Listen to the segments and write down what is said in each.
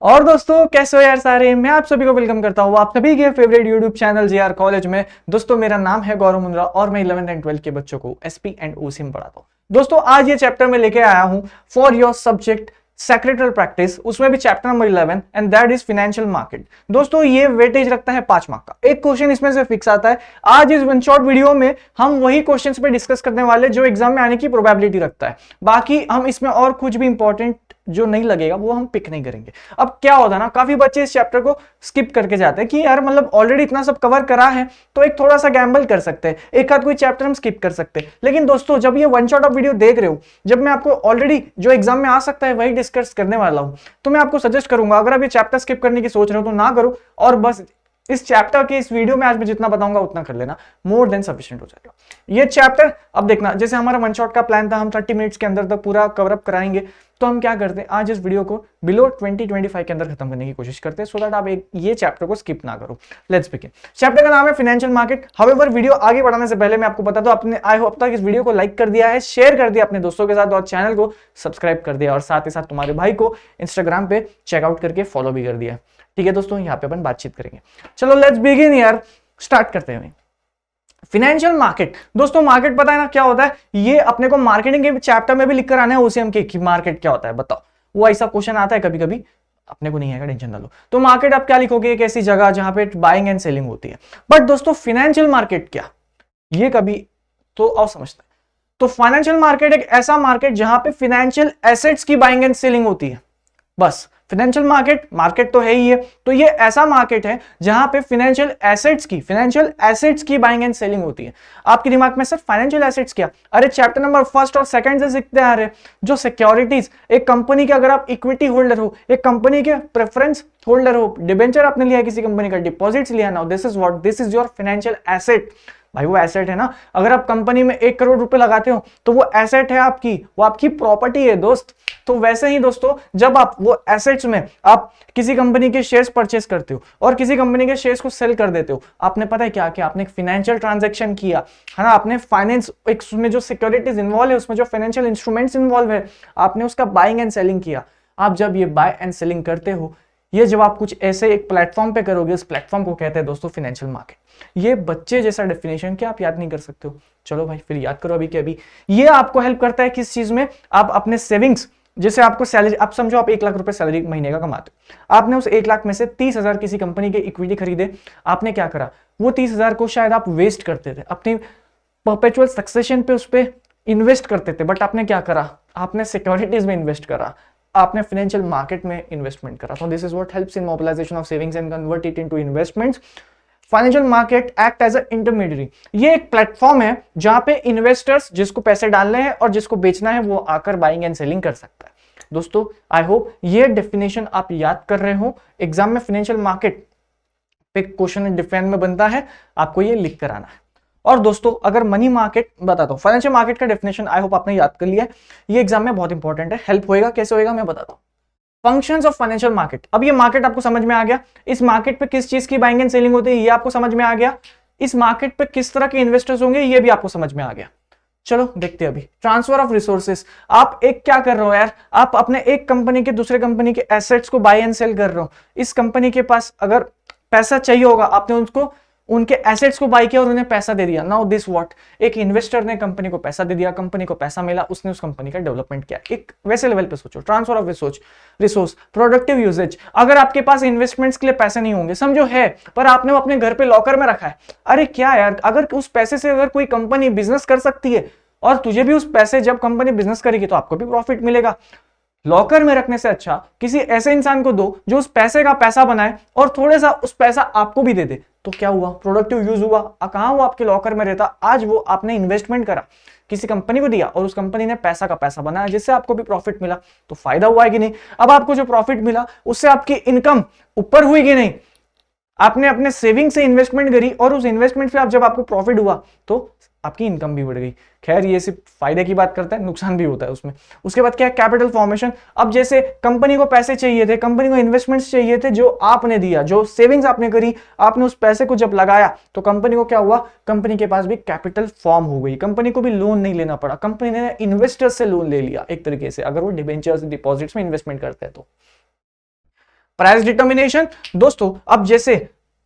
और दोस्तों कैसे हो यार सारे। मैं आप सभी को वेलकम करता हूँ आप सभी के favourite YouTube channel GR college में। दोस्तों मेरा नाम है गौरव मुंद्रा और मैं 11th एंड 12th के बच्चों को एसपी एंड ओसी में पढ़ाता हूँ। दोस्तों आज ये चैप्टर में लेके आया हूँ for your subject secretary practice, उसमें भी chapter number 11 and that is financial market. दोस्तों ये वेटेज रखता है 5 मार्क का, एक क्वेश्चन इसमें से फिक्स आता है। आज इस वन शॉट वीडियो में हम वही क्वेश्चंस पे डिस्कस करने वाले जो एग्जाम में आने की प्रोबेबिलिटी रखता है। बाकी हम इसमें और कुछ भी इंपॉर्टेंट जो नहीं लगेगा वो हम पिक नहीं करेंगे। अब क्या होता है ना, काफी बच्चे इस चैप्टर को स्किप करके जाते हैं कि यार मतलब ऑलरेडी इतना सब कवर करा है तो एक थोड़ा सा गैम्बल कर सकते हैं, एक आध कोई चैप्टर हम स्किप कर सकते हैं। लेकिन दोस्तों जब ये वन शॉट ऑफ वीडियो देख रहे हो, जब मैं आपको ऑलरेडी जो एग्जाम में आ सकता है वही डिस्कस करने वाला हूं, तो मैं आपको सजेस्ट करूंगा अगर आप ये चैप्टर स्किप करने की सोच रहे हो तो ना करो और बस इस चैप्टर के इस वीडियो में आज मैं जितना बताऊंगा उतना कर लेना, मोर देन सफिशिएंट हो जाएगा ये चैप्टर। अब देखना, जैसे हमारा वन शॉट का प्लान था हम 30 मिनट्स के अंदर तक पूरा कवर अप कराएंगे, तो हम क्या करते हैं आज इस वीडियो को बिलो 2025 के अंदर खत्म करने की कोशिश करते हैं सो दैट आप ये चैप्टर को स्किप ना करो। Let's begin. चैप्टर का नाम है फाइनेंशियल मार्केट। हाउएवर वीडियो आगे बढ़ाने से पहले मैं आपको बता दूं, आपने आई होप तक इस वीडियो को लाइक कर दिया है, शेयर कर दिया अपने दोस्तों के साथ और चैनल को सब्सक्राइब कर दिया और साथ ही साथ तुम्हारे भाई को इंस्टाग्राम पे चेकआउट करके फॉलो भी कर दिया। ठीक है दोस्तों, यहाँ पे अपन बातचीत करेंगे। चलो लेट्स बिगिन यार, स्टार्ट करते हैं। फाइनेंशियल मार्केट, दोस्तों मार्केट पता है ना क्या होता है, ये अपने को मार्केटिंग के चैप्टर में भी लिख कर आना है ओसीएम के कि मार्केट क्या होता है बताओ। वो ऐसा क्वेश्चन आता है कभी कभी, अपने को नहीं आएगा टेंशन ना लो। तो मार्केट आप क्या लिखोगे, एक ऐसी जगह जहां पे बाइंग एंड सेलिंग होती है। बट दोस्तों फाइनेंशियल मार्केट क्या, ये कभी तो और समझते हैं। तो फाइनेंशियल मार्केट एक ऐसा मार्केट जहां पे फाइनेंशियल एसेट्स की बाइंग एंड सेलिंग होती है। बस फाइनेंशियल मार्केट, मार्केट तो है ही है, तो ये ऐसा मार्केट है जहां पे फाइनेंशियल एसेट्स की बाइंग एंड सेलिंग होती है। आपके दिमाग में सर फाइनेंशियल एसेट्स क्या, अरे चैप्टर नंबर फर्स्ट और सेकंड से सीखते आ रहे, जो सिक्योरिटीज एक कंपनी के, अगर आप इक्विटी होल्डर हो, एक कंपनी के प्रेफरेंस होल्डर हो, डिबेंचर आपने लिया है किसी कंपनी का, डिपॉजिट्स लिया ना, this is what, this is your financial asset. भाई वो एसेट है ना, अगर आप कंपनी में 1 करोड़ रुपए लगाते हो तो वो एसेट है आपकी, वो आपकी प्रॉपर्टी है दोस्त। तो वैसे ही दोस्तों जब आप वो एसेट्स में आप किसी कंपनी के शेयर्स परचेस करते हो और किसी कंपनी के शेयर्स को सेल कर देते हो, आपने पता है क्या किया, आपने एक फाइनेंशियल ट्रांजैक्शन किया है ना, आपने फाइनेंस एक उसमें जो सिक्योरिटीज इन्वॉल्व है, उसमें जो फाइनेंशियल इंस्ट्रूमेंट्स इन्वॉल्व है, आपने उसका बाइंग एंड सेलिंग किया। आप जब ये बाय एंड सेलिंग करते हो, ये जब आप कुछ ऐसे एक प्लेटफॉर्म पे करोगे, इस प्लेटफॉर्म को कहते हैं दोस्तों फाइनेंशियल मार्केट। ये बच्चे जैसा डेफिनेशन क्या आप याद नहीं कर सकते हो, चलो भाई फिर याद करो अभी के अभी। ये आपको हेल्प करता है किस चीज में, आप अपने सेविंग्स, जैसे आपको सैलरी, आप समझो आप 1 लाख रुपए सैलरी महीने का कमाते हो, आपने उस 1 लाख में से 30,000 किसी कंपनी के इक्विटी खरीदे, आपने क्या करा, वो 30,000 को शायद आप वेस्ट करते थे, अपनी परपेचुअल सक्सेशन पे उस पर इन्वेस्ट करते थे, बट आपने क्या करा, आपने सिक्योरिटीज में इन्वेस्ट करा, आपने फाइनेंशियल मार्केट में इन्वेस्टमेंट करा। तो this is what helps in mobilisation of savings and convert it into investments. Financial market act as a intermediary, ये एक प्लेटफॉर्म है जहां पे इन्वेस्टर्स जिसको पैसे डालने हैं और जिसको बेचना है वो आकर बाइंग एंड सेलिंग कर सकता है। दोस्तों आई होप ये डेफिनेशन आप याद कर रहे हो, एग्जाम में फाइनेंशियल मार्केट पे क्वेश्चन डिफेंस में बनता है, आपको ये लिख कर आना है। और दोस्तों अगर मनी मार्केट बताता हूं, फाइनेंशियल मार्केट का डेफिनेशन आई होप आपने याद कर लिया है, ये एग्जाम में बहुत इंपॉर्टेंट है, हेल्प होएगा, कैसे होएगा मैं बताता हूं। फंक्शंस ऑफ फाइनेंशियल मार्केट, अब ये मार्केट आपको समझ में आ गया, इस मार्केट पे किस चीज की बाइंग एंड सेलिंग होती है ये आपको समझ में आ गया, इस मार्केट पे किस तरह के इन्वेस्टर्स होंगे ये भी आपको समझ में आ गया। चलो देखते हैं अभी ट्रांसफर ऑफ रिसोर्सेस। आप एक क्या कर रहे हो यार, आप अपने एक कंपनी के दूसरे कंपनी के एसेट्स को बाय एंड सेल कर रहे हो। इस कंपनी के पास अगर पैसा चाहिए होगा, आपने उनको उनके एसेट्स को बाय किया और उन्हें पैसा दे दिया। नाउ दिस व्हाट, एक इन्वेस्टर ने कंपनी को पैसा दे दिया, कंपनी को पैसा मिला, उसने उस कंपनी का डेवलपमेंट किया। एक वैसे लेवल पे सोचो, transfer of resource, productive usages. अगर आपके पास इन्वेस्टमेंट्स के लिए पैसे नहीं होंगे, समझो है पर आपने वो अपने घर पे लॉकर में रखा है, अरे क्या यार, अगर उस पैसे से अगर कोई कंपनी बिजनेस कर सकती है और तुझे भी उस पैसे, जब कंपनी बिजनेस करेगी तो आपको भी प्रॉफिट मिलेगा। लॉकर में रखने से अच्छा किसी ऐसे इंसान को दो जो उस पैसे का पैसा बनाए और थोड़ा सा उस पैसा आपको भी दे दे, तो क्या हुआ, प्रोडक्टिव यूज हुआ। कहां वो आपके लॉकर में रहता, आज वो आपने इन्वेस्टमेंट करा, किसी कंपनी को दिया और उस कंपनी ने पैसा का पैसा बनाया जिससे आपको भी प्रॉफिट मिला, तो फायदा हुआ है कि नहीं। अब आपको जो प्रॉफिट मिला उससे आपकी इनकम ऊपर हुई कि नहीं, आपने अपने सेविंग से इन्वेस्टमेंट करी और उस इन्वेस्टमेंट से आप जब आपको प्रॉफिट हुआ तो आपकी इनकम भी बढ़ गई। खैर ये सिर्फ फायदे की बात करता है, नुकसान भी होता है उसमें। उसके बाद क्या है, कैपिटल फॉर्मेशन। अब जैसे कंपनी को पैसे चाहिए थे, कंपनी को इन्वेस्टमेंट्स चाहिए थे, जो आपने दिया, जो सेविंग्स आपने करी, आपने उस पैसे को जब लगाया तो कंपनी को क्या हुआ, कंपनी के पास भी कैपिटल फॉर्म हो गई, कंपनी को भी लोन नहीं लेना पड़ा, कंपनी ने इन्वेस्टर्स से लोन ले लिया एक तरीके से, अगर वो डिबेंचर्स डिपॉजिट्स में इन्वेस्टमेंट करते हैं तो। प्राइस डिटर्मिनेशन दोस्तों, अब जैसे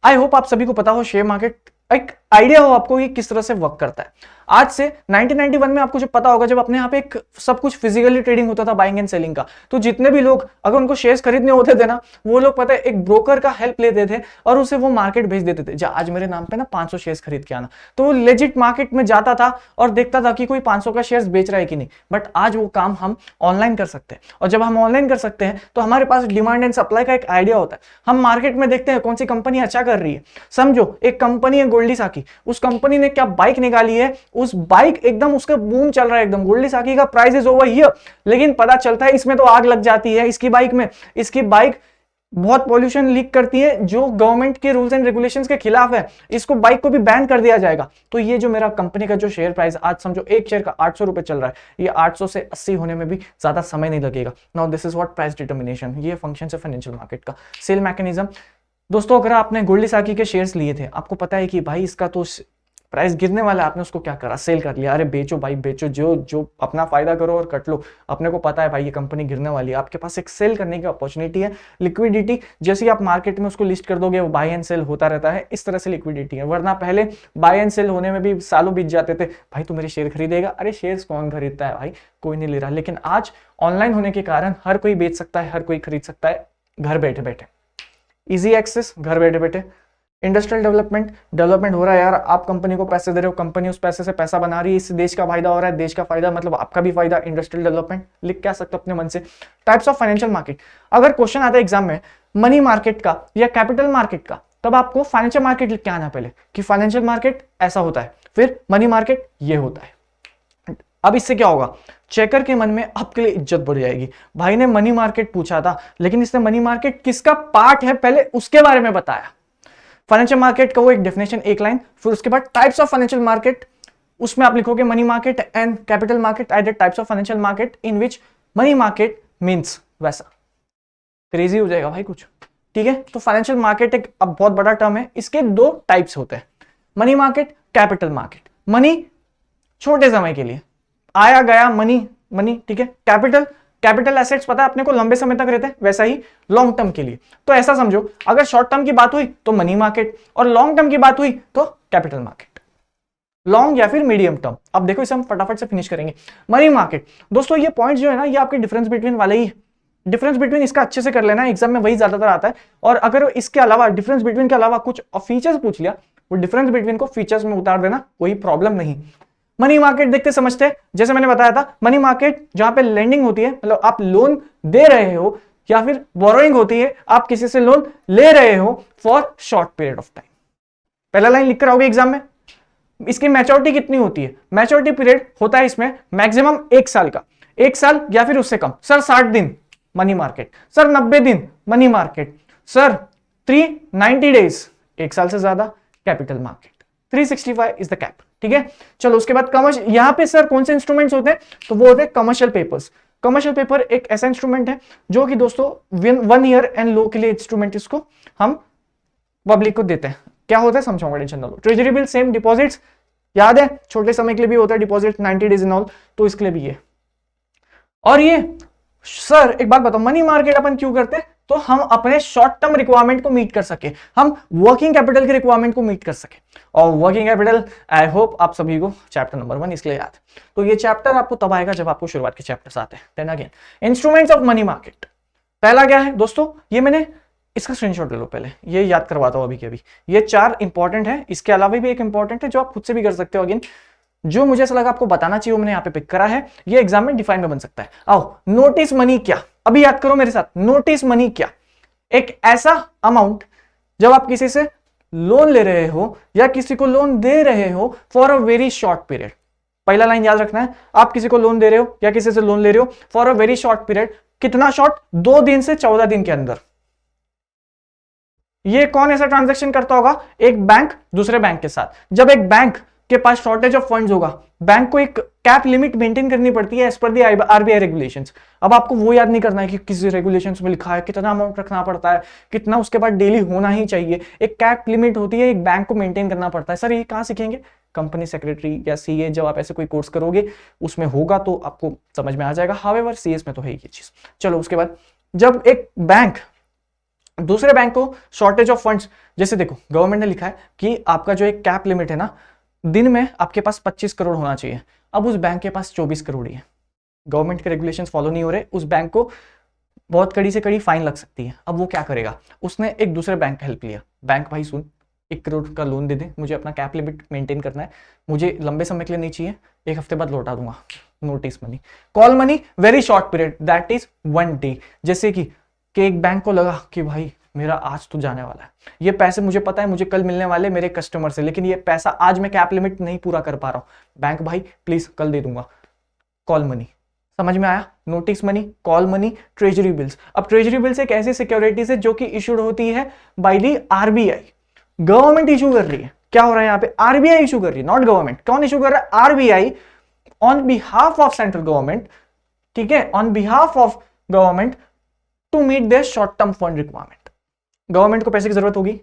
आई होप आप सभी को पता हो शेयर मार्केट, एक आइडिया हो आपको कि किस तरह से वर्क करता है। आज से 1991 में आपको जब पता होगा, जब अपने यहाँ पे एक सब कुछ फिजिकली ट्रेडिंग होता था बाइंग एंड सेलिंग का, तो जितने भी लोग अगर उनको शेयर्स खरीदने होते थे ना, वो लोग पता है एक ब्रोकर का हेल्प लेते थे और उसे वो मार्केट भेज देते थे, आज मेरे नाम पे ना 500 शेयर्स खरीद के आना। तो वो लेजिट मार्केट में जाता था और देखता था कि कोई 500 का शेयर्स बेच रहा है कि नहीं। बट आज वो काम हम ऑनलाइन कर सकते हैं, और जब हम ऑनलाइन कर सकते हैं तो हमारे पास डिमांड एंड सप्लाई का एक आइडिया होता है। हम मार्केट में देखते हैं कौन सी कंपनी अच्छा कर रही है। समझो एक कंपनी है गोल्डी साकी, उस कंपनी ने क्या बाइक निकाली है, उस बाइक एकदम उसका बूम चल रहा है, एकदम गोल्डी साकी का प्राइस इज ओवर हियर, लेकिन पता चलता है इसमें तो आग लग जाती है इसकी बाइक में, इसकी बाइक बहुत पॉल्यूशन लीक करती है जो गवर्नमेंट के रूल्स एंड रेगुलेशंस के खिलाफ है, इसको बाइक को भी बैन कर दिया जाएगा। तो ये जो मेरा कंपनी का जो शेयर प्राइस आज समझो एक शेयर का 800 रुपए चल रहा है, ये 800 से 80 होने में भी ज्यादा समय नहीं लगेगा। Now this is what price determination, ये फंक्शन है फाइनेंशियल मार्केट का। सेल मैकेनिज्म दोस्तों, अगर आपने गोल्डी साकी के शेयर्स लिए थे, आपको पता है कि भाई इसका तो प्राइस गिरने वाला है, आपने उसको क्या करा, सेल कर लिया। अरे बेचो भाई बेचो, जो अपना फायदा करो और कट लो। अपने को पता है भाई ये कंपनी गिरने वाली है, आपके पास एक सेल करने की अपॉर्चुनिटी है। लिक्विडिटी जैसे ही आप मार्केट में उसको लिस्ट कर दोगे, वो बाय एंड सेल होता रहता है, इस तरह से लिक्विडिटी है। वरना पहले बाय एंड सेल होने में भी सालों बीत जाते थे, भाई तू मेरे शेयर खरीदेगा, अरे शेयर्स कौन खरीदता है भाई, कोई नहीं ले रहा। लेकिन आज ऑनलाइन होने के कारण हर कोई बेच सकता है, हर कोई खरीद सकता है, घर बैठे बैठे, इजी एक्सेस, घर बैठे बैठे। इंडस्ट्रियल डेवलपमेंट हो रहा है यार, आप कंपनी को पैसे दे रहे हो, कंपनी उस पैसे से पैसा बना रही है, इससे देश का फायदा हो रहा है, देश का फायदा मतलब आपका भी फायदा। इंडस्ट्रियल डेवलपमेंट लिख क्या सकते हो अपने मन से। टाइप्स ऑफ फाइनेंशियल मार्केट, अगर क्वेश्चन आता है एग्जाम में मनी मार्केट का या कैपिटल मार्केट का, तब आपको फाइनेंशियल मार्केट लिख के आना पहले कि फाइनेंशियल मार्केट ऐसा होता है, फिर मनी मार्केट ये होता है। अब इससे क्या होगा, चेकर के मन में आपके लिए इज्जत बढ़ जाएगी। भाई ने मनी मार्केट पूछा था, लेकिन इसने मनी मार्केट किसका पार्ट है पहले उसके बारे में बताया। फाइनेंशियल मार्केट का वो एक डेफिनेशन, एक लाइन, फिर उसके बाद टाइप्स ऑफ फाइनेंशियल मार्केट, उसमें आप लिखोगे money market and capital market are the types of financial market in which money market means, वैसा क्रेजी हो जाएगा भाई कुछ, ठीक है। तो फाइनेंशियल मार्केट एक अब बहुत बड़ा टर्म है, इसके दो टाइप्स होते हैं, money market, capital market. Money छोटे समय के लिए आया गया मनी, ठीक है। कैपिटल एसेट्स पता है अपने को लंबे समय तक रहते हैं, वैसा ही लॉन्ग टर्म के लिए। तो ऐसा समझो, अगर शॉर्ट टर्म की बात हुई तो मनी मार्केट, और लॉन्ग टर्म की बात हुई तो कैपिटल मार्केट, लॉन्ग या फिर मीडियम टर्म। अब देखो इसे हम फटाफट से फिनिश करेंगे। मनी मार्केट दोस्तों, ये पॉइंट जो है ना, ये आपके डिफरेंस बिटवीन वाले ही, डिफरेंस बिटवीन इसका अच्छे से कर लेना, एग्जाम में वही ज्यादातर आता है। और अगर इसके अलावा डिफरेंस बिटवीन के अलावा कुछ फीचर्स पूछ लिया, वो डिफरेंस बिटवीन को फीचर्स में उतार देना, कोई प्रॉब्लम नहीं। मनी मार्केट देखते समझते हैं, जैसे मैंने बताया था, मनी मार्केट जहां पे लेंडिंग होती है, मतलब आप लोन दे रहे हो, या फिर बोरोइंग होती है, आप किसी से लोन ले रहे हो for short period of time. पहला लाइन लिख कर आओगे एग्जाम में। इसकी मैच्योरिटी कितनी होती है, मैच्योरिटी पीरियड होता है इसमें मैक्सिमम 1 साल का, 1 साल या फिर उससे कम। सर 60 दिन मनी मार्केट, सर 90 दिन मनी मार्केट, सर 390 डेज 1 साल से ज्यादा capital market, 365 is the cap, ठीक है। चलो उसके बाद कमर्शियल, यहां पे सर कौन से इंस्ट्रूमेंट्स होते हैं, तो वो होते हैं कमर्शियल पेपर्स। कमर्शियल पेपर एक ऐसा इंस्ट्रूमेंट है जो कि दोस्तों 1 ईयर एंड लो के लिए इंस्ट्रूमेंट, इसको हम पब्लिक को देते हैं। क्या होता है समझाऊंगा, टेंशन ना लो। ट्रेजरी बिल सेम, डिपॉजिट्स याद है छोटे समय के लिए भी होता है डिपॉजिट, 90 डेज इन ऑल, तो इसके लिए भी है। और ये सर एक बात बताओ, मनी मार्केट अपन क्यों करते हैं, तो हम अपने शॉर्ट टर्म रिक्वायरमेंट को मीट कर सके, हम वर्किंग कैपिटल के रिक्वायरमेंट को मीट कर सके। और वर्किंग कैपिटल आई होप आप सभी को चैप्टर नंबर 1 इसके लिए याद है। तो ये चैप्टर आपको तब आएगा जब आपको शुरुआत के चैप्टर्स आते हैं। Then again instruments of money market, पहला क्या है दोस्तों, ये मैंने इसका स्क्रीनशॉट ले लो पहले, ये याद करवाता हूं अभी के अभी। ये 4 इंपॉर्टेंट है, इसके अलावा भी एक इंपॉर्टेंट है जो आप खुद से भी कर सकते हो। अगेन जो मुझे ऐसा लगा आपको बताना चाहिए वो मैंने यहाँ पे पिक करा है, ये एग्जाम में डिफाइन में बन सकता है। आओ, नोटिस मनी क्या, अभी याद करो मेरे साथ। नोटिस मनी क्या, एक ऐसा अमाउंट जब आप किसी से लोन ले रहे हो या किसी को लोन दे रहे हो for a very short period. पहला लाइन याद रखना है, आप किसी को लोन दे रहे हो या किसी से लोन ले रहे हो for a very short period. कितना शॉर्ट, 2 दिन से 14 दिन के अंदर। ये कौन ऐसा ट्रांजैक्शन करता होगा, एक बैंक दूसरे बैंक के साथ। जब एक बैंक के पास शॉर्टेज ऑफ फंड्स होगा, बैंक को एक कैप लिमिट मेंटेन करनी पड़ती है एज पर दी आरबीआई रेगुलेशंस। अब आपको वो याद नहीं करना है कि किस रेगुलेशंस में लिखा है, कितना अमाउंट रखना पड़ता है, कितना उसके बाद डेली होना ही चाहिए। एक कैप लिमिट होती है, एक बैंक को मेंटेन करना पड़ता है। सर ये कहां सीखेंगे, कंपनी सेक्रेटरी या सीए, जब आप ऐसे कोई कोर्स करोगे उसमें होगा तो आपको समझ में आ जाएगा। हावेवर सीएस में तो है ये चीज। चलो उसके बाद जब एक बैंक दूसरे बैंक को शॉर्टेज ऑफ फंड्स, जैसे देखो गवर्नमेंट ने लिखा है कि आपका जो एक कैप लिमिट है ना, दिन में आपके पास 25 करोड़ होना चाहिए। अब उस बैंक के पास 24 करोड़ ही है, गवर्नमेंट के रेगुलेशंस फॉलो नहीं हो रहे, उस बैंक को बहुत कड़ी से कड़ी फाइन लग सकती है। अब वो क्या करेगा, उसने एक दूसरे बैंक का हेल्प लिया, बैंक भाई सुन 1 करोड़ का लोन दे दे, मुझे अपना कैप लिमिट मेंटेन करना है, मुझे लंबे समय के लिए नहीं चाहिए, 1 हफ्ते बाद लौटा दूंगा। Notice money, call money, very short period, that is 1 day. जैसे कि एक बैंक को लगा कि भाई मेरा आज तो जाने वाला है, ये पैसे मुझे पता है मुझे कल मिलने वाले मेरे कस्टमर से, लेकिन ये पैसा आज मैं कैप लिमिट नहीं पूरा कर पा रहा हूं, बैंक भाई प्लीज कल दे दूंगा। कॉल मनी, समझ में आया? Notice money, call money, treasury bills. अब ट्रेजरी बिल्स एक ऐसी सिक्योरिटीज है जो कि इशूड होती है by the RBI, government issue कर रही है। क्या हो रहा है यहाँ पे, आरबीआई इशू कर रही है, नॉट गवर्नमेंट। कौन इशू कर रहा है, RBI on behalf of central government, ठीक है, on behalf of government to meet their short term fund requirement. Government को पैसे की जरूरत होगी,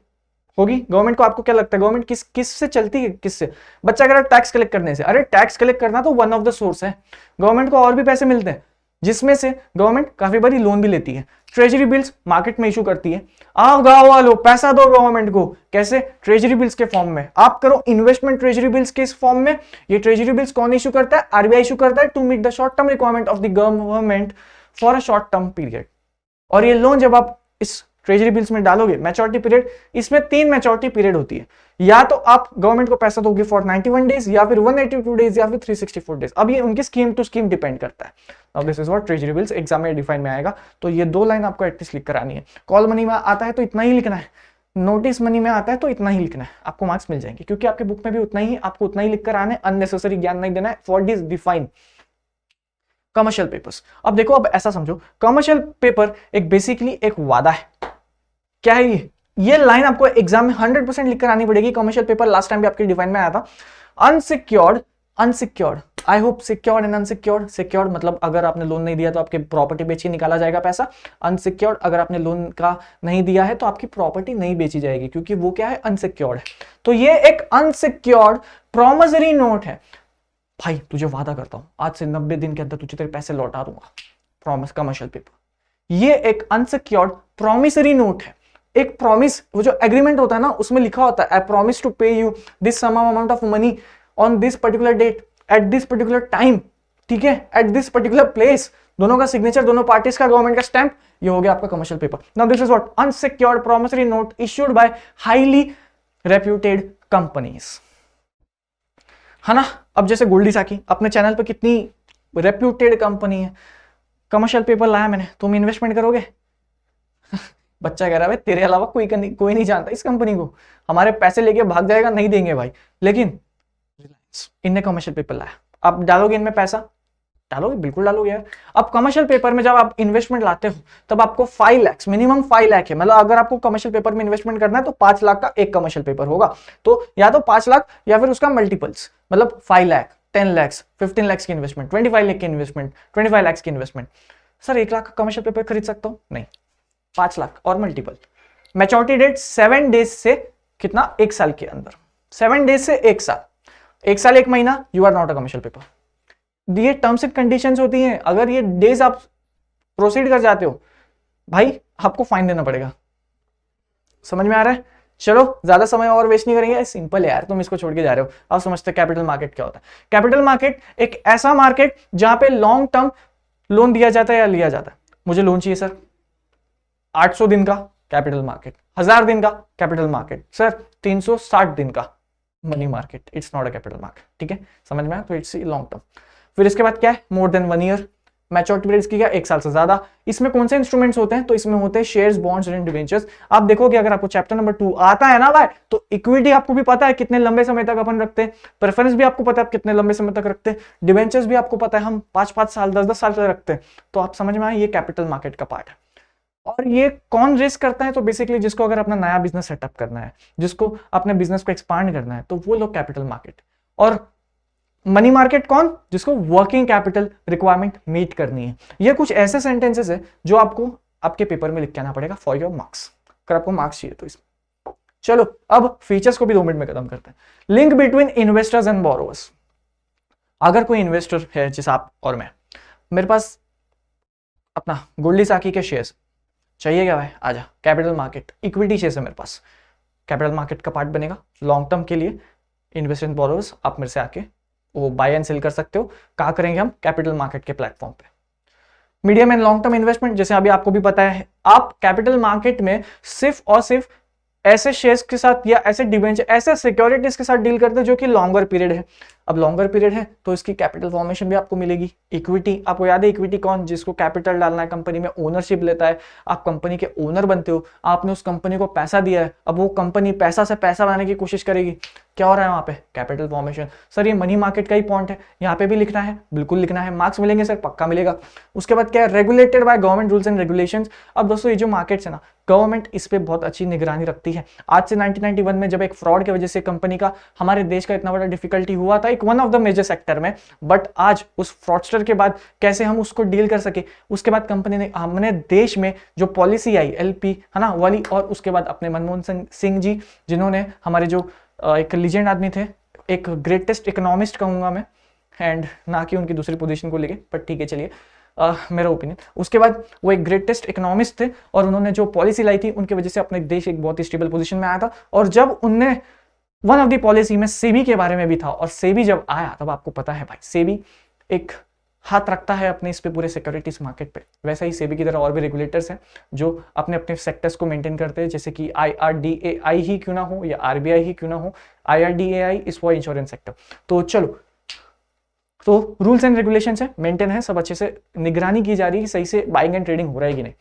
गवर्नमेंट को। आपको क्या लगता है गवर्नमेंट किस से चलती है, किससे? बच्चा कह रहा है टैक्स कलेक्ट करने से। अरे टैक्स कलेक्ट करना तो वन ऑफ द सोर्स है, गवर्नमेंट को और भी पैसे मिलते हैं जिसमें से गवर्नमेंट काफी बारी लोन भी लेती है। ट्रेजरी बिल्स मार्केट में इशू करती है, आओ गांव वालों पैसा दो गवर्नमेंट को। कैसे? ट्रेजरी बिल्स के फॉर्म में। आप करो इन्वेस्टमेंट ट्रेजरी बिल्स के इस फॉर्म में। ये ट्रेजरी बिल्स कौन इशू करता है, आरबीआई इशू करता है to meet the short term requirement of the government for a short term period. और ये लोन जब आप इस ट्रेजरी बिल्स में डालोगे, मैच्योरिटी पीरियड, इसमें 3 मैच्योरिटी पीरियड होती है। या तो आप गवर्नमेंट को पैसा दोगे फॉर 91 डेज, या फिर 182 डेज, या फिर 364 डेज। अब ये उनकी स्कीम टू स्कीम डिपेंड करता है। अब this is what treasury bills exam में डिफाइन में आएगा, तो ये 2 लाइन आपको एटलीस्ट लिख कर आनी है। कॉल मनी में आता है तो इतना ही लिखना है, नोटिस मनी में आता है तो इतना ही लिखना है, आपको मार्क्स मिल जाएंगे, क्योंकि आपके बुक में भी उतना ही, आपको उतना ही लिख कर आना है, अननेसेसरी ज्ञान नहीं देना है। For this define commercial papers. अब देखो, अब ऐसा समझो, कमर्शियल पेपर एक बेसिकली एक वादा है। क्या है ये लाइन आपको एग्जाम में 100% लिखकर आनी पड़ेगी। कमर्शियल पेपर लास्ट टाइम भी आपके डिफाइन में आया था। Unsecured, unsecured, I hope secured and unsecured. Secured मतलब अगर आपने लोन नहीं दिया तो आपके प्रॉपर्टी बेच के निकाला जाएगा पैसा। अनसिक्योर्ड अगर आपने लोन का नहीं दिया है तो आपकी प्रॉपर्टी नहीं बेची जाएगी, क्योंकि वो क्या है, अनसिक्योर्ड है। तो ये एक अनसिक्योर्ड प्रोमिसरी नोट है। भाई तुझे वादा करता हूं आज से 90 दिन के अंदर तुझे तेरे पैसे लौटा दूंगा, प्रॉमिस, कमर्शियल पेपर। ये एक अनसिक्योर्ड प्रोमिसरी नोट है। एक प्रॉमिस, वो जो एग्रीमेंट होता है ना, उसमें लिखा होता है I promise to pay you this sum amount of money on this particular date at this particular time, ठीक है, एट दिस पर्टिकुलर प्लेस। दोनों का सिग्नेचर, दोनों पार्टीज का, गवर्नमेंट का स्टैंप, ये हो गया आपका commercial paper. Now this is what unsecured promissory note issued by highly reputed companies, है ना। अब जैसे गोल्डी साकी अपने चैनल पे कितनी रेप्यूटेड कंपनी है, कमर्शियल पेपर लाया मैंने, तुम इन्वेस्टमेंट करोगे? बच्चा कह रहा है तेरे अलावा कोई नहीं जानता इस कंपनी को, हमारे पैसे लेके भाग जाएगा, नहीं देंगे भाई। लेकिन इनने कमर्शियल पेपर लाया, आप डालोगे इनमें पैसा? डालोगे, बिल्कुल डालोगे यार। अब कमर्शियल पेपर में जब आप इन्वेस्टमेंट लाते हो तब आपको 5 लाख, मिनिमम 5 लाख है, मतलब अगर आपको कमर्शियल पेपर में इन्वेस्टमेंट करना है तो 5 लाख का एक कमर्शियल पेपर होगा। तो या तो 5 लाख या फिर उसका मल्टीपल्स, मतलब 5 लाख, 10 लाख, 15 लाख की इन्वेस्टमेंट, 25 लाख की इन्वेस्टमेंट, 25 लाख की इन्वेस्टमेंट। सर 1 लाख का कमर्शियल पेपर खरीद सकता हूं? नहीं, 5 लाख और मल्टीपल। मैच्योरिटी डेट 7 डेज से कितना, 1 साल के अंदर, 7 डेज से 1 साल, 1 साल 1 महीना, you are not a commercial paper. ये टर्म्स एंड कंडीशंस होती हैं, अगर ये डेज आप प्रोसीड कर जाते हो भाई आपको फाइन देना पड़ेगा। समझ में आ रहा है? चलो ज्यादा समय और वेस्ट नहीं करेंगे, सिंपल है यार, तुम इसको छोड़ के जा रहे हो। आप समझते हैं कैपिटल मार्केट क्या होता है। कैपिटल मार्केट एक ऐसा मार्केट जहां पे लॉन्ग टर्म लोन दिया जाता है या लिया जाता है। मुझे लोन चाहिए सर 800 दिन का, कैपिटल मार्केट। 1000 दिन का, कैपिटल मार्केट। सर 360 दिन का, money market. It's not a capital market, ठीक है, समझ में आया? तो इट्स लॉन्ग टर्म। फिर इसके बाद क्या है, more than 1 year, maturity period की क्या, 1 साल से ज्यादा। इसमें कौन से इंस्ट्रूमेंट्स होते हैं, तो इसमें होते हैं शेयर्स, बॉन्ड्स एंड डिबेंचर्स। आप देखोगे अगर आपको चैप्टर नंबर 2 आता है ना भाई, तो इक्विटी आपको भी पता है कितने लंबे समय तक अपन रखते हैं, प्रेफरेंस भी आपको पता है आप कितने लंबे समय तक रखते हैं, डिबेंचर्स भी आपको पता है हम 5-5 साल, 10-10 साल तक रखते हैं। तो आप समझ में आए, ये कैपिटल मार्केट का पार्ट है। और ये कौन रेस करता है, तो बेसिकली जिसको अगर अपना नया बिजनेस सेटअप करना है, जिसको अपने बिजनेस को एक्सपांड करना है, तो वो लोग कैपिटल मार्केट। और मनी मार्केट कौन, जिसको वर्किंग कैपिटल रिक्वायरमेंट मीट करनी है। ये कुछ ऐसे सेंटेंसेस है जो आपको आपके पेपर में लिख के आना पड़ेगा फॉर योर मार्क्स, अगर आपको मार्क्स चाहिए तो इसमें। चलो अब फीचर्स को भी 2 मिनट में खत्म करते हैं। Link between investors and borrowers. अगर कोई इन्वेस्टर है जैसे आप और मैं, मेरे पास अपना गोल्डी साकी के शेयर्स चाहिए क्या भाई, आजा। कैपिटल मार्केट, इक्विटी शेयर है मेरे पास, कैपिटल मार्केट का पार्ट बनेगा लॉन्ग टर्म के लिए। इन्वेस्टर्स बोरोवर्स आप मेरे से आके वो बाय एंड सेल कर सकते हो। कहाँ करेंगे हम, कैपिटल मार्केट के प्लेटफॉर्म पे। Medium and long term investment, जैसे अभी आपको भी पता है, आप कैपिटल मार्केट में सिर्फ और सिर्फ ऐसे शेयर्स के साथ या ऐसे डिबेंचर, ऐसे सिक्योरिटीज के साथ डील करते हैं जो कि लॉन्गर पीरियड है। अब लॉन्गर पीरियड है तो इसकी कैपिटल फॉर्मेशन भी आपको मिलेगी। इक्विटी, आपको याद है इक्विटी कौन, जिसको कैपिटल डालना है, कंपनी में ओनरशिप लेता है, आप कंपनी के ओनर बनते हो, आपने उस कंपनी को पैसा दिया है, अब वो कंपनी पैसा से पैसा बनाने की कोशिश करेगी। क्या हो रहा है वहां पे, कैपिटल फॉर्मेशन। सर ये मनी मार्केट का ही पॉइंट है, यहाँ पे भी लिखना है, बिल्कुल लिखना है, मार्क्स मिलेंगे सर, पक्का मिलेगा। उसके बाद क्या है, regulated by government rules and regulations. अब दोस्तों ये जो मार्केट्स है ना, गवर्नमेंट इस पे बहुत अच्छी निगरानी रखती है। आज से 1991 में जब एक फ्रॉड की वजह से कंपनी का, हमारे देश का इतना बड़ा डिफिकल्टी हुआ था एक one of the major sector में, बट आज उस फ्रॉडस्टर के बाद कैसे हम उसको डील कर सके, उसके बाद कंपनी ने, हमने देश में जो पॉलिसी आई एलपी है ना वाली, और उसके बाद अपने मनमोहन सिंह जी, जिन्होंने हमारे जो एक लीजेंड आदमी थे, एक ग्रेटेस्ट इकोनॉमिस्ट कहूंगा मैं, एंड ना कि उनकी दूसरी पोजीशन को लेके, पर ठीक है चलिए मेरा ओपिनियन। उसके बाद वो एक ग्रेटेस्ट इकोनॉमिस्ट थे और उन्होंने जो पॉलिसी लाई थी उनकी वजह से अपने देश एक बहुत ही स्टेबल पोजीशन में आया था। और जब उनने वन ऑफ द पॉलिसी में सेबी के बारे में भी था, और सेबी जब आया तब आपको पता है भाई, सेबी एक हाथ रखता है अपने इस पे पूरे सिक्योरिटीज मार्केट पे। वैसा ही सेबी की तरह और भी रेगुलेटर्स हैं जो अपने अपने सेक्टर्स को मेंटेन करते हैं, जैसे कि IRDAI ही क्यों ना हो या RBI ही क्यों ना हो, IRDAI is for insurance sector. तो चलो, तो रूल्स एंड रेगुलेशंस है, मेंटेन है, सब अच्छे से निगरानी की जा रही है कि सही से बाइंग एंड ट्रेडिंग हो रहा है कि नहीं।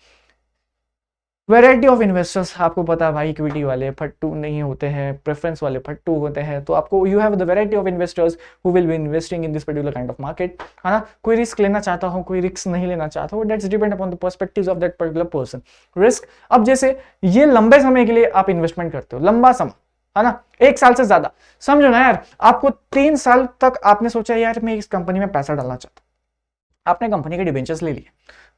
वैरायटी ऑफ इन्वेस्टर्स, आपको पता है भाई, इक्विटी वाले फट्टू नहीं होते हैं, प्रेफरेंस वाले फट्टू होते हैं, तो आपको you have the variety of investors who will be investing in this particular kind of market, है ना। कोई रिस्क लेना चाहता हो, कोई रिस्क नहीं लेना चाहता हो, that's depend upon the perspectives of that particular person. Risk, अब जैसे ये लंबे समय के लिए आप इन्वेस्टमेंट करते हो, लंबा समय, है ना, 1 साल से ज्यादा, समझो ना यार, आपको 3 साल तक आपने सोचा यार मैं इस कंपनी में पैसा डालना चाहता हूं, आपने कंपनी के डिबेंचर्स ले लिए,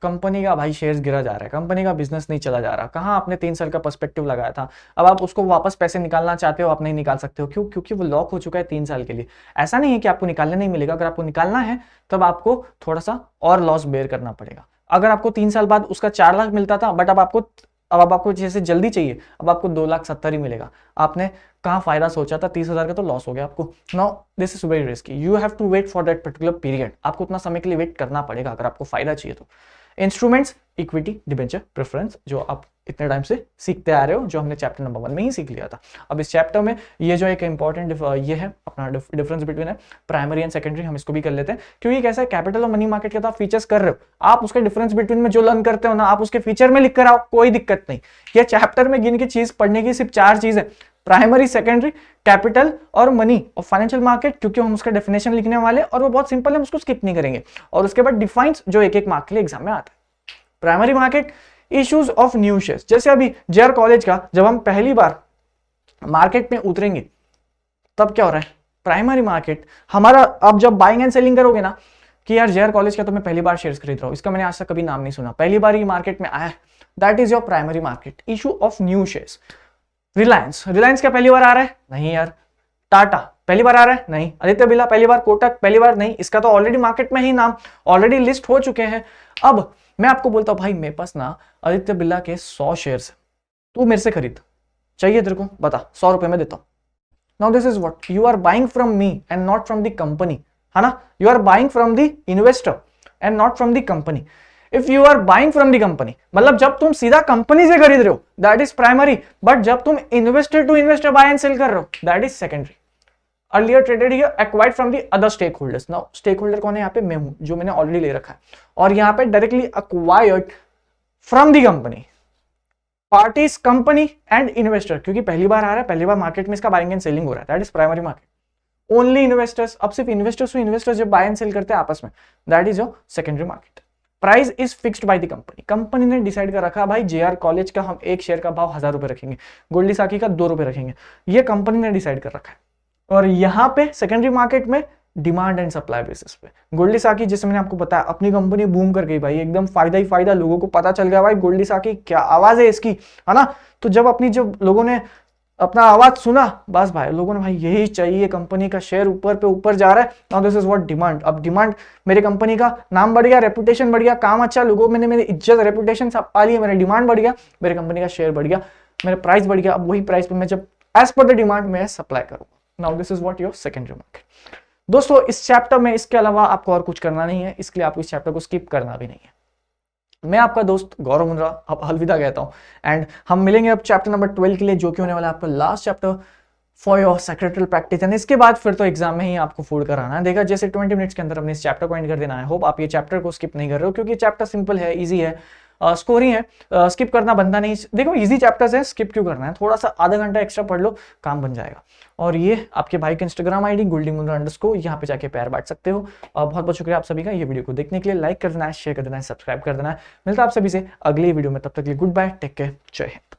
कंपनी का भाई शेयर्स गिरा जा रहा है, कंपनी का बिजनेस नहीं चला जा रहा, कहाँ आपने 3 साल का पर्सपेक्टिव लगाया था, अब आप उसको वापस पैसे निकालना चाहते हो, आप नहीं निकाल सकते हो, क्यों, क्योंकि वो लॉक हो चुका है 3 साल के लिए। ऐसा नहीं है कि आपको निकालने नहीं मिलेगा, अगर आपको निकालना है तब आपको थोड़ा सा और लॉस बेयर करना पड़ेगा। अगर आपको 3 साल बाद उसका 4 लाख मिलता था, बट अब आपको जैसे जल्दी चाहिए, अब आपको 2,70,000 ही मिलेगा, आपने कहाँ फायदा सोचा था, 30,000 का तो लॉस हो गया आपको। Now this is very risky, you have to wait for that particular period, आपको उतना समय के लिए वेट करना पड़ेगा अगर आपको फायदा चाहिए तो। इंस्ट्रूमेंट्स, इक्विटी, डिबेंचर, प्रेफरेंस, जो आप इतने टाइम से सीखते आ रहे हो, जो हमने चैप्टर नंबर 1 में ही सीख लिया था। अब इस चैप्टर में ये जो एक इंपॉर्टेंट ये है अपना डिफरेंस बिटवीन है प्राइमरी एंड सेकेंडरी, हम इसको भी कर लेते हैं, क्योंकि कैसा है, कैपिटल और मनी मार्केट के तो आप फीचर्स कर रहे हो, आप उसके डिफरेंस बिटवीन में जो लर्न करते हो ना, आप उसके फीचर में लिख कर आओ, कोई दिक्कत नहीं। ये चैप्टर में गिन के चीज पढ़ने की सिर्फ 4 चीज है, प्राइमरी, सेकेंडरी, कैपिटल और मनी और फाइनेंशियल मार्केट, क्योंकि हम उसका डेफिनेशन लिखने वाले और वो बहुत सिंपल है, हम उसको स्किप नहीं करेंगे। और उसके बाद डिफाइंस, जो एक मार्क के लिए एग्जाम में आता है। Primary market, issues of new shares, जैसे अभी जेआर कॉलेज का जब हम पहली बार मार्केट में उतरेंगे तब क्या हो रहा है, प्राइमरी मार्केट हमारा, अब जब बाइंग एंड सेलिंग करोगे ना, कि यार जेआर कॉलेज का तो मैं पहली बार शेयर्स खरीद रहा हूं, इसका मैंने आज तक कभी नाम नहीं सुना, पहली बार ये मार्केट में आया है, that is your primary market. Issue of new shares, Reliance क्या पहली बार आ रहा है, नहीं यार। टाटा पहली बार आ रहा है, नहीं। आदित्य बिरला पहली बार, कोटक पहली बार, नहीं। इसका तो ऑलरेडी मार्केट में ही नाम ऑलरेडी लिस्ट हो चुके हैं। अब मैं आपको बोलता हूं भाई, मेरे पास ना आदित्य बिरला के 100 शेयर्स है, तू मेरे से खरीद, चाहिए तेरे को, बता, 100 रुपए में देता हूं। Now this is what you are buying from me and not from the company, है ना। You are buying from the investor and not from the company. If you are buying from the company, मतलब जब तुम सीधा company से खरीद रहे हो, दैट इज प्राइमरी, बट जब तुम investor to investor buy and sell कर रहे हो, that is secondary. Earlier traded here, acquired from the other stakeholders. Now stakeholder कौन है यहाँ पे, मैं हूं, जो मैंने ऑलरेडी ले रखा है, और यहाँ पे directly acquired from the company, parties, company and investor, क्योंकि पहली बार आ रहा है, पहली बार मार्केट में इसका बाइंग एंड सेलिंग हो रहा है, that is primary market. Only investors, अब सिर्फ इन्वेस्टर्स टू इन्वेस्टर्स जब बाय एंड सेल करते हैं आपस में, that is your secondary market. Price is fixed by the company, company ने डिसाइड कर रखा भाई जेआर कॉलेज का हम एक शेयर का भाव 1000 रुपए रखेंगे, गोल्डी साकी का 2 रुपए रखेंगे, ये कंपनी ने डिसाइड कर रखा है। और यहाँ पे सेकेंडरी मार्केट में डिमांड एंड सप्लाई बेसिस पे, गोल्डी साकी जैसे मैंने आपको बताया, अपनी कंपनी बूम कर गई भाई, एकदम फायदा ही फायदा, लोगों को पता चल गया भाई गोल्डी साकी क्या आवाज है इसकी, है ना। तो जब अपनी, जब लोगों ने अपना आवाज सुना, बस भाई लोगों ने भाई यही चाहिए, कंपनी का शेयर ऊपर पे ऊपर जा रहा है, now this is what demand. अब डिमांड, मेरे कंपनी का नाम बढ़ गया, रेपुटेशन बढ़ गया, काम अच्छा, लोगों मैंने मेरी इज्जत रेपुटेशन सब पा ली है, मेरा डिमांड बढ़ गया, मेरे कंपनी का शेयर बढ़ गया, मेरा प्राइस बढ़ गया। अब वही प्राइस पे मैं जब एज पर द डिमांड मैं सप्लाई करूंगा। Now this is what your secondary market. दोस्तों इस चैप्टर में इसके अलावा आपको और कुछ करना नहीं है, इसके लिए आपको इस चैप्टर को स्किप करना भी नहीं है। मैं आपका दोस्त गौरव मुंद्रा अब अलविदा कहता हूं, एंड हम मिलेंगे अब चैप्टर नंबर 12 के लिए, जो कि होने वाला है आपका last chapter for your secretarial practice. And इसके बाद फिर तो एग्जाम में ही आपको फूड कराना है। देखा जैसे 20 मिनट्स के अंदर हमने इस चैप्टर को एंड कर देना है। होप आप ये चैप्टर को स्किप नहीं कर रहे हो, क्योंकि चैप्टर सिंपल है, ईजी है, स्कोर ही है, स्किप करना बनता नहीं। देखो इजी चैप्टर्स है, स्किप क्यों करना है, थोड़ा सा आधा घंटा एक्स्ट्रा पढ़ लो, काम बन जाएगा। और ये आपके भाई का इंस्टाग्राम आईडी goldiemunra_, यहाँ पे जाके प्यार बांट सकते हो। बहुत बहुत शुक्रिया आप सभी का ये वीडियो को देखने के लिए। लाइक कर देना है, शेयर कर देना है, सब्सक्राइब कर देना है। मिलता है आप सभी से अगली वीडियो में, तब तक के लिए गुड बाय, टेक केयर, जय हिंद।